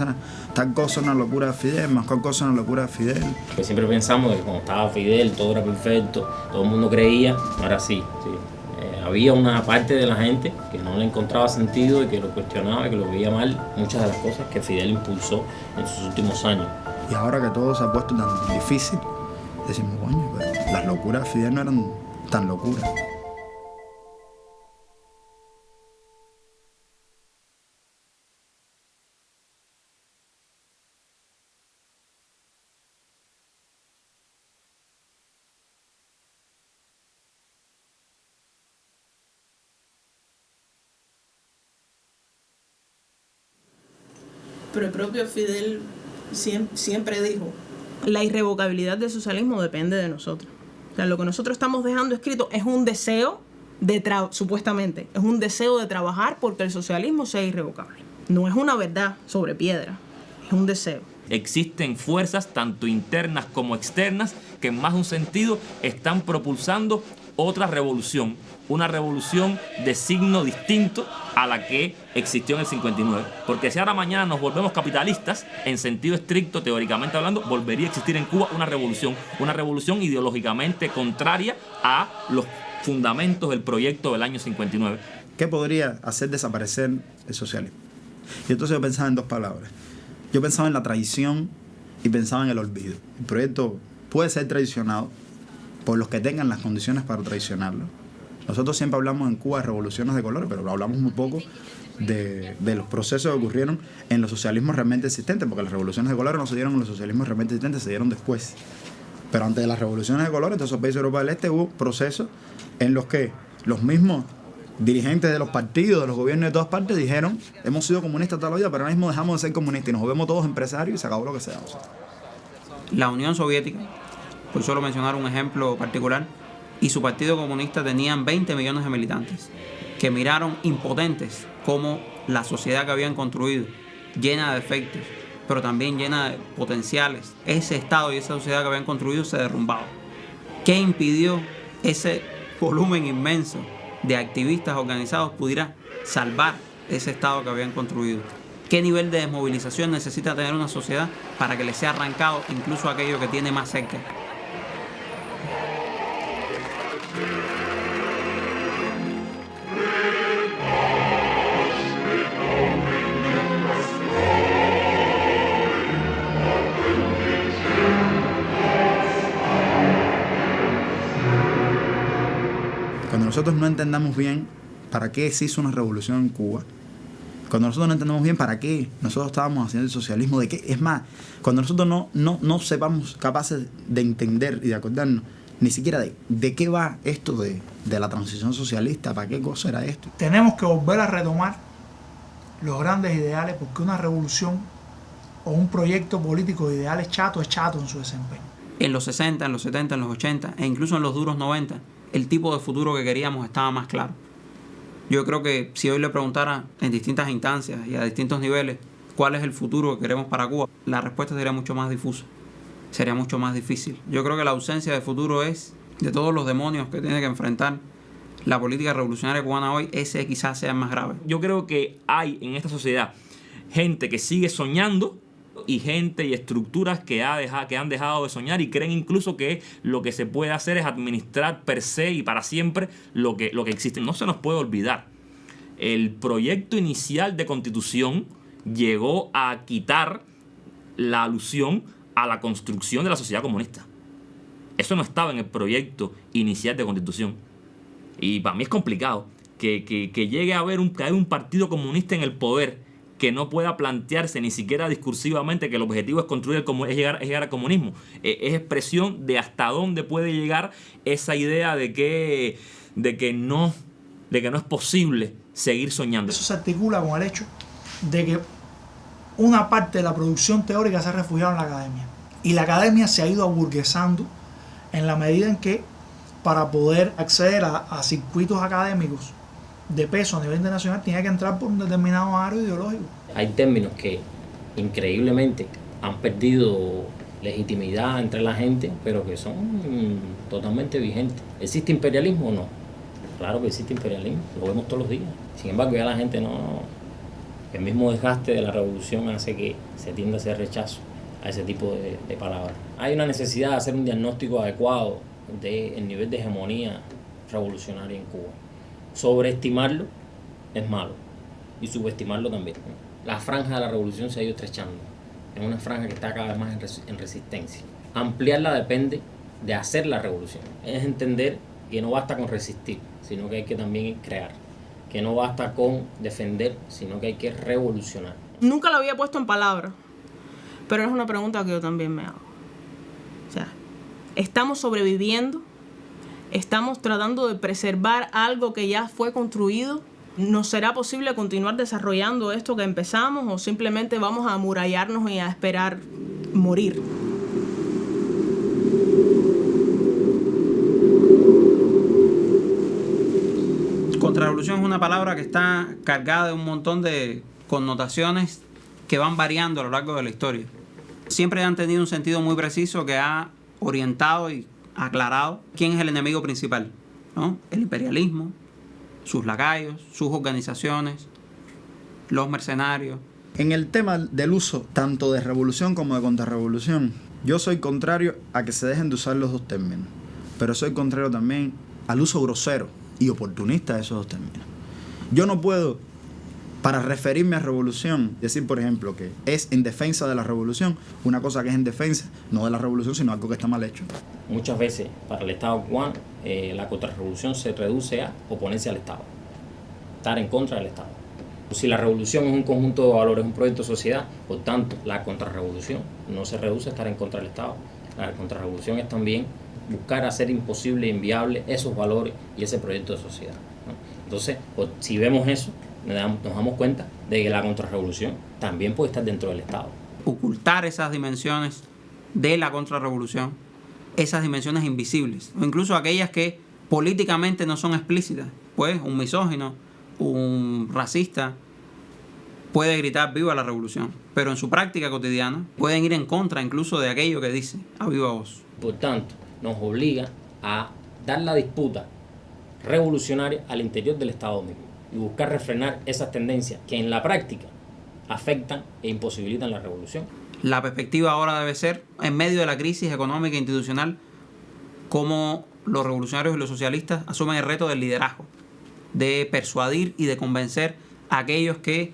tal cosa es una locura de Fidel, más cual cosa es una locura de Fidel. Que siempre pensamos que cuando estaba Fidel todo era perfecto, todo el mundo creía, no era así, sí. Había una parte de la gente que no le encontraba sentido y que lo cuestionaba, que lo veía mal, muchas de las cosas que Fidel impulsó en sus últimos años. Y ahora que todo se ha puesto tan difícil, decimos, coño, pero las locuras de Fidel no eran tan locuras. Pero el propio Fidel siempre dijo, la irrevocabilidad del socialismo depende de nosotros. O sea, lo que nosotros estamos dejando escrito es un deseo supuestamente, es un deseo de trabajar porque el socialismo sea irrevocable. No es una verdad sobre piedra, es un deseo. Existen fuerzas, tanto internas como externas, que en más de un sentido están propulsando otra revolución, una revolución de signo distinto a la que existió en el 59. Porque si ahora mañana nos volvemos capitalistas, en sentido estricto, teóricamente hablando, volvería a existir en Cuba una revolución ideológicamente contraria a los fundamentos del proyecto del año 59. ¿Qué podría hacer desaparecer el socialismo? Y entonces yo pensaba en dos palabras. Yo pensaba en la traición y pensaba en el olvido. El proyecto puede ser traicionado por los que tengan las condiciones para traicionarlo. Nosotros siempre hablamos en Cuba de revoluciones de colores, pero hablamos muy poco de los procesos que ocurrieron en los socialismos realmente existentes, porque las revoluciones de colores no se dieron en los socialismos realmente existentes, se dieron después. Pero antes de las revoluciones de colores, de esos países de Europa del Este, hubo procesos en los que los mismos dirigentes de los partidos, de los gobiernos de todas partes, dijeron: hemos sido comunistas toda la vida, pero ahora mismo dejamos de ser comunistas y nos volvemos todos empresarios y se acabó lo que sea. La Unión Soviética, por solo mencionar un ejemplo particular, y su partido comunista tenían 20 millones de militantes que miraron impotentes cómo la sociedad que habían construido, llena de defectos, pero también llena de potenciales, ese Estado y esa sociedad que habían construido se derrumbaba. ¿Qué impidió ese volumen inmenso de activistas organizados pudiera salvar ese Estado que habían construido? ¿Qué nivel de desmovilización necesita tener una sociedad para que le sea arrancado incluso aquello que tiene más cerca? Cuando nosotros no entendamos bien para qué se hizo una revolución en Cuba, cuando nosotros no entendemos bien para qué nosotros estábamos haciendo el socialismo, de qué, es más, cuando nosotros no sepamos capaces de entender y de acordarnos ni siquiera de qué va esto de la transición socialista, para qué cosa era esto. Tenemos que volver a retomar los grandes ideales, porque una revolución o un proyecto político de ideales chato es chato en su desempeño. En los 60, en los 70, en los 80 e incluso en los duros 90, el tipo de futuro que queríamos estaba más claro. Yo creo que si hoy le preguntara en distintas instancias y a distintos niveles cuál es el futuro que queremos para Cuba, la respuesta sería mucho más difusa, sería mucho más difícil. Yo creo que la ausencia de futuro es, de todos los demonios que tiene que enfrentar la política revolucionaria cubana hoy, ese quizás sea el más grave. Yo creo que hay en esta sociedad gente que sigue soñando y gente y estructuras que han dejado de soñar y creen incluso que lo que se puede hacer es administrar per se y para siempre lo que existe. No se nos puede olvidar. El proyecto inicial de Constitución llegó a quitar la alusión a la construcción de la sociedad comunista. Eso no estaba en el proyecto inicial de Constitución. Y para mí es complicado que llegue a haber un partido comunista en el poder que no pueda plantearse ni siquiera discursivamente que el objetivo es construir es llegar al comunismo. Es expresión de hasta dónde puede llegar esa idea de que no es posible seguir soñando. Eso se articula con el hecho de que una parte de la producción teórica se ha refugiado en la academia. Y la academia se ha ido aburguesando en la medida en que, para poder acceder a circuitos académicos de peso a nivel internacional, tiene que entrar por un determinado aro ideológico. Hay términos que increíblemente han perdido legitimidad entre la gente, pero que son totalmente vigentes. ¿Existe imperialismo o no? Claro que existe imperialismo, lo vemos todos los días. Sin embargo, ya la gente no... El mismo desgaste de la revolución hace que se tienda a hacer rechazo a ese tipo de palabras. Hay una necesidad de hacer un diagnóstico adecuado del nivel de hegemonía revolucionaria en Cuba. Sobreestimarlo es malo y subestimarlo también. La franja de la revolución se ha ido estrechando. Es una franja que está cada vez más en resistencia. Ampliarla depende de hacer la revolución. Es entender que no basta con resistir, sino que hay que también crear. Que no basta con defender, sino que hay que revolucionar. Nunca lo había puesto en palabras, pero es una pregunta que yo también me hago. O sea, ¿estamos sobreviviendo? ¿Estamos tratando de preservar algo que ya fue construido? ¿Nos será posible continuar desarrollando esto que empezamos o simplemente vamos a amurallarnos y a esperar morir? Contrarrevolución es una palabra que está cargada de un montón de connotaciones que van variando a lo largo de la historia. Siempre han tenido un sentido muy preciso que ha orientado y aclarado quién es el enemigo principal, ¿no? El imperialismo, sus lacayos, sus organizaciones, los mercenarios. En el tema del uso tanto de revolución como de contrarrevolución, yo soy contrario a que se dejen de usar los dos términos, pero soy contrario también al uso grosero y oportunista de esos dos términos. Yo no puedo Para referirme a revolución, decir, por ejemplo, que es en defensa de la revolución, una cosa que es en defensa, no de la revolución, sino algo que está mal hecho. Muchas veces para el Estado cubano la contrarrevolución se reduce a oponerse al Estado, estar en contra del Estado. Si la revolución es un conjunto de valores, un proyecto de sociedad, por tanto, la contrarrevolución no se reduce a estar en contra del Estado. La contrarrevolución es también buscar hacer imposible e inviable esos valores y ese proyecto de sociedad, ¿no? Entonces, si vemos eso, nos damos cuenta de que la contrarrevolución también puede estar dentro del Estado. Ocultar esas dimensiones de la contrarrevolución, esas dimensiones invisibles, o incluso aquellas que políticamente no son explícitas. Pues un misógino, un racista puede gritar viva la revolución, pero en su práctica cotidiana pueden ir en contra incluso de aquello que dice a viva voz. Por tanto, nos obliga a dar la disputa revolucionaria al interior del Estado mismo y buscar refrenar esas tendencias que en la práctica afectan e imposibilitan la revolución. La perspectiva ahora debe ser, en medio de la crisis económica e institucional, cómo los revolucionarios y los socialistas asumen el reto del liderazgo, de persuadir y de convencer a aquellos que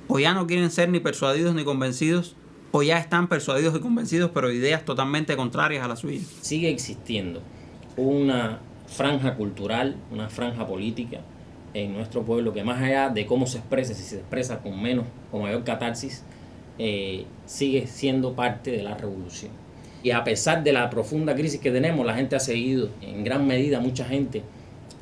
o ya no quieren ser ni persuadidos ni convencidos, o ya están persuadidos y convencidos, pero ideas totalmente contrarias a la suya. Sigue existiendo una franja cultural, una franja política en nuestro pueblo que, más allá de cómo se exprese, si se expresa con menos o mayor catarsis, sigue siendo parte de la revolución. Y a pesar de la profunda crisis que tenemos, la gente ha seguido, en gran medida, mucha gente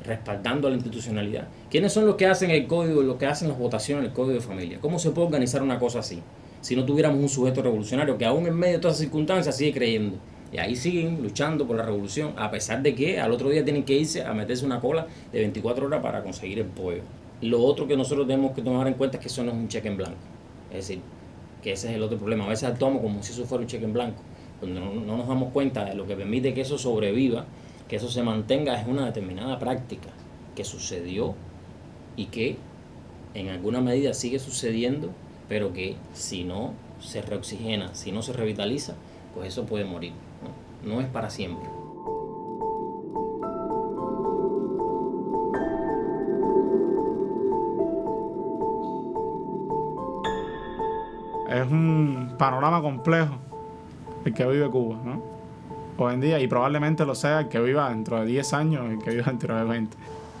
respaldando a la institucionalidad. ¿Quiénes son los que hacen el código, los que hacen las votaciones, el código de familia? ¿Cómo se puede organizar una cosa así si no tuviéramos un sujeto revolucionario que aún en medio de todas esas circunstancias sigue creyendo? Y ahí siguen luchando por la revolución, a pesar de que al otro día tienen que irse a meterse una cola de 24 horas para conseguir el pollo. Lo otro que nosotros tenemos que tomar en cuenta es que eso no es un cheque en blanco. Es decir, que ese es el otro problema. A veces actuamos como si eso fuera un cheque en blanco, cuando no nos damos cuenta de lo que permite que eso sobreviva, que eso se mantenga, es una determinada práctica que sucedió y que en alguna medida sigue sucediendo, pero que si no se reoxigena, si no se revitaliza, pues eso puede morir, ¿no? No es para siempre. Es un panorama complejo el que vive Cuba, ¿no? Hoy en día, y probablemente lo sea el que viva dentro de 10 años, el que viva dentro de 20.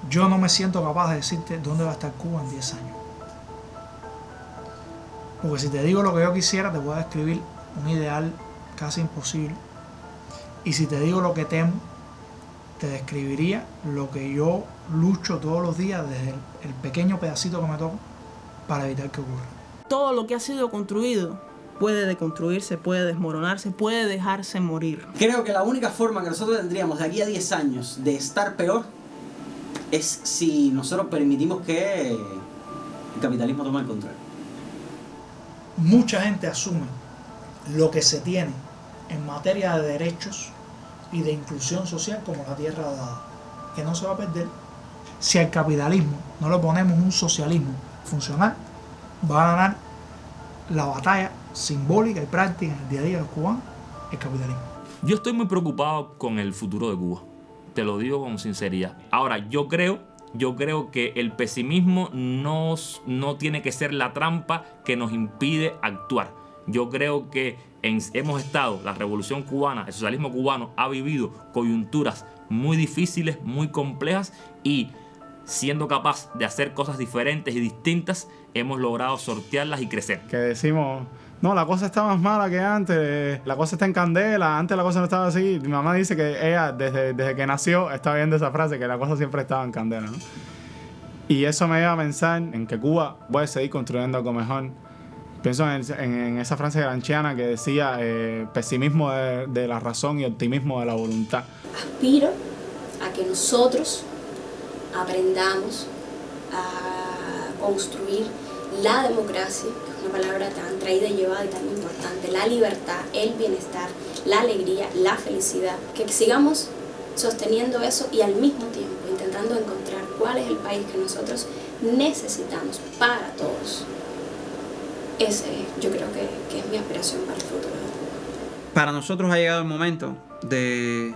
Yo no me siento capaz de decirte dónde va a estar Cuba en 10 años. Porque si te digo lo que yo quisiera, te voy a describir un ideal casi imposible. Y si te digo lo que temo, te describiría lo que yo lucho todos los días desde el pequeño pedacito que me toca para evitar que ocurra. Todo lo que ha sido construido puede deconstruirse, puede desmoronarse, puede dejarse morir. Creo que la única forma que nosotros tendríamos de aquí a 10 años de estar peor es si nosotros permitimos que el capitalismo tome el control. Mucha gente asume lo que se tiene en materia de derechos y de inclusión social como la tierra dada, que no se va a perder. Si al capitalismo no le ponemos un socialismo funcional, va a ganar la batalla simbólica y práctica en el día a día de los cubanos, el capitalismo. Yo estoy muy preocupado con el futuro de Cuba, te lo digo con sinceridad. Ahora, yo creo que el pesimismo no tiene que ser la trampa que nos impide actuar. Yo creo que hemos estado, la revolución cubana, el socialismo cubano ha vivido coyunturas muy difíciles, muy complejas, y siendo capaz de hacer cosas diferentes y distintas, hemos logrado sortearlas y crecer. Que decimos, no, la cosa está más mala que antes, la cosa está en candela, antes la cosa no estaba así. Mi mamá dice que ella desde que nació está viendo esa frase, que la cosa siempre estaba en candela, ¿no? Y eso me lleva a pensar en que Cuba puede seguir construyendo algo mejor. Pienso en esa frase gramsciana que decía pesimismo de la razón y optimismo de la voluntad. Aspiro a que nosotros aprendamos a construir la democracia, que es una palabra tan traída y llevada y tan importante, la libertad, el bienestar, la alegría, la felicidad, que sigamos sosteniendo eso y al mismo tiempo intentando encontrar cuál es el país que nosotros necesitamos para todos. Ese yo creo que es mi aspiración para el futuro. Para nosotros ha llegado el momento del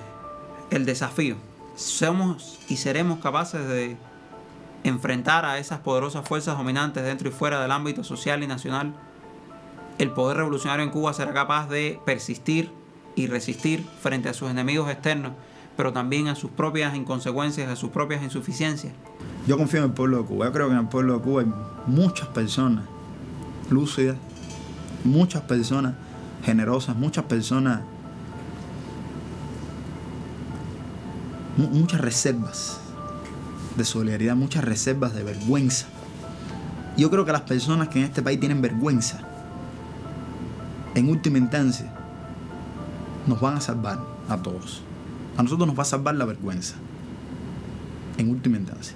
desafío. Somos y seremos capaces de enfrentar a esas poderosas fuerzas dominantes dentro y fuera del ámbito social y nacional, el poder revolucionario en Cuba será capaz de persistir y resistir frente a sus enemigos externos, pero también a sus propias inconsecuencias, a sus propias insuficiencias. Yo confío en el pueblo de Cuba. Yo creo que en el pueblo de Cuba hay muchas personas lúcidas, muchas personas generosas, muchas personas, muchas reservas de solidaridad, muchas reservas de vergüenza. Yo creo que las personas que en este país tienen vergüenza, en última instancia, nos van a salvar a todos. A nosotros nos va a salvar la vergüenza, en última instancia.